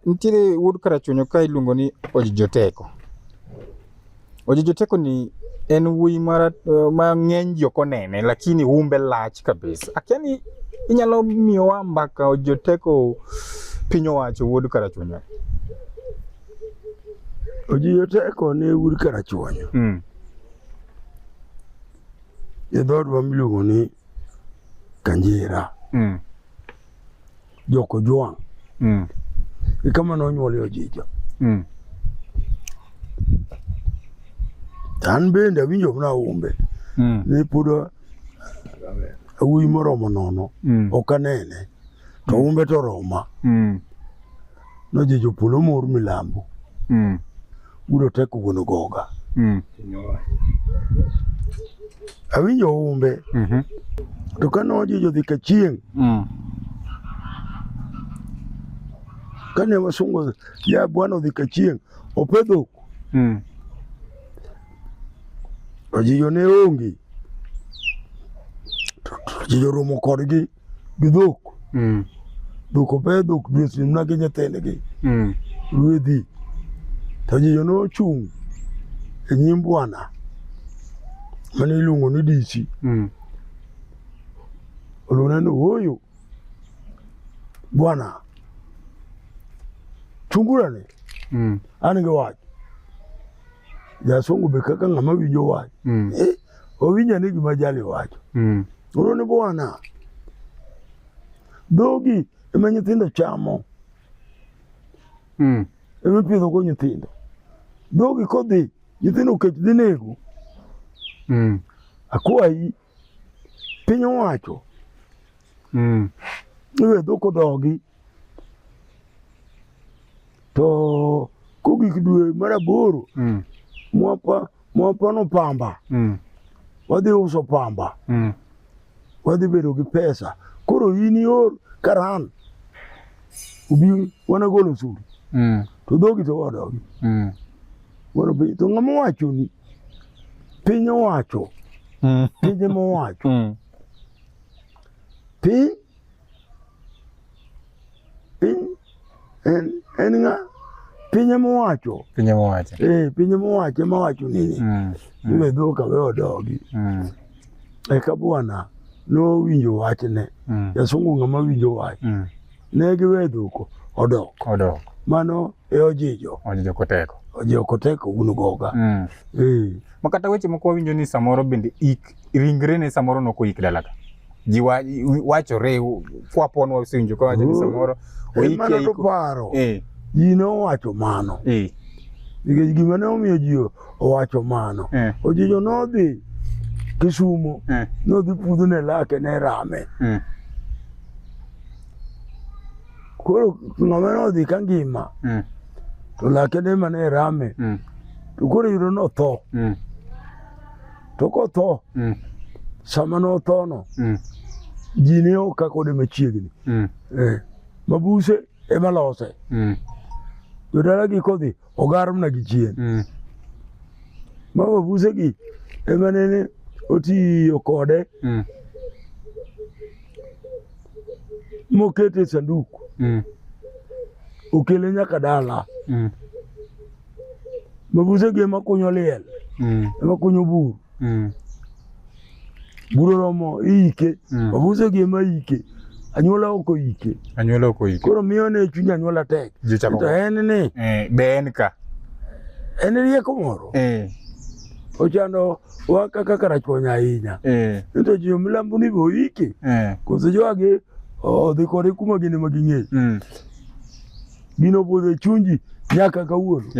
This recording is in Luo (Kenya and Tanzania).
nitiere wuod karachunyo ka iluongo ni Ojijoteko. Ojijoteko ni en wuoyi ma ng'eny ji ok onene lakini umbe lach kabisa. Akia ni inyalo miyowa mbaka Ojijoteko piny owacho wuod karachunyo. Ojijoteko ne wuod karachunyo. E dhoodwa miluongo ni Kanjira. Joko Jwang'. E kama nonyuole Ojijo. An bende awinjo mana umbe. Ne pod awuoyi moromo nono. Ok anene. To umbe to roma. Nojijo polo mor milambo. Wuod Teko wuon Ogoga. Awinjo umbe. To ka nojijo dhi Kachieng'. Kane wasungo ya bwana odhi Kachieng' opedho. Ojijo ne onge. Ojijo romo kodgi gi dhok. Dhok opedho dweche na gi nyithindgi. Ruedhi. To Ojijo nochung' e nyim bwana mane iluongo ni DC. Oluongo ni oyo. Bwana. Chungurane. An gi wach. Jasungu be kaka ng'ama winjo wach. Owinjo ni gima jali wacho. Oluongo ni bwana. Dhogi ema nyithindo chamo. Ema pidho go nyithindo. Dhogi kodhi nyithindo kech dhi nego. Akwayi piny owacho. Iwe dhok odogi. To kogik dwe mar 8 mwapano pamba. Wadhi uso pamba. Wadhi bedo gi pesa. Koro in ior karan. Ubi wana golo suru. To dhogi to wadogi. To ng'ama wacho ni piny owacho. Pinje mowacho. Piny en ng'a? Pinje mowacho. Pinje mowacho. Pinje mowacho ema wacho nini. Iwe dhok awe odogi. Eka bwana nowinjo wachne. Jasungu ng'ama winjo wach. Ne giwe dhok odok. Mano e Ojijo. Ojijoteko wuon Ogoga. Makata weche moko winjo ni samoro bende ringre ne samoro noko ik dalaga. Ji wachore kwapon wasewinjo ka wacho ni samoro oiki aiko. Paro. Ji nowacho mano. Nikech gima ne omiyo ji owacho mano. Ojijo nodhi Kisumo. Nodhi pudho ne lake ne rame. Koro ng'ama nodhi ka ngima. To lake ne mane rame. To koro yudo notho. To kotho. Sama notho no. Ji ne oka kode machiegni. Mabuse ema lose. Jodala gi kodhi ogarom na gi chien. Mabuse gi ema nene otiyo kode. Mokete sanduku. Okele nyaka dala. Mabuse gi ema kunyo liel. Ema kunyo buru. Buru romo ike. Mabuse gi ema ike. Anyuola oko ike. Koro miyo ne chuny anyuola tek. To en ni. Be en ka. En rieko moro. Ochando waka kaka rachuonya ahinya. To ji milambo ni bo ike. Koso joage odhi kode kuma gine maging'eyo. Gino bodho chunji nyaka kawuono.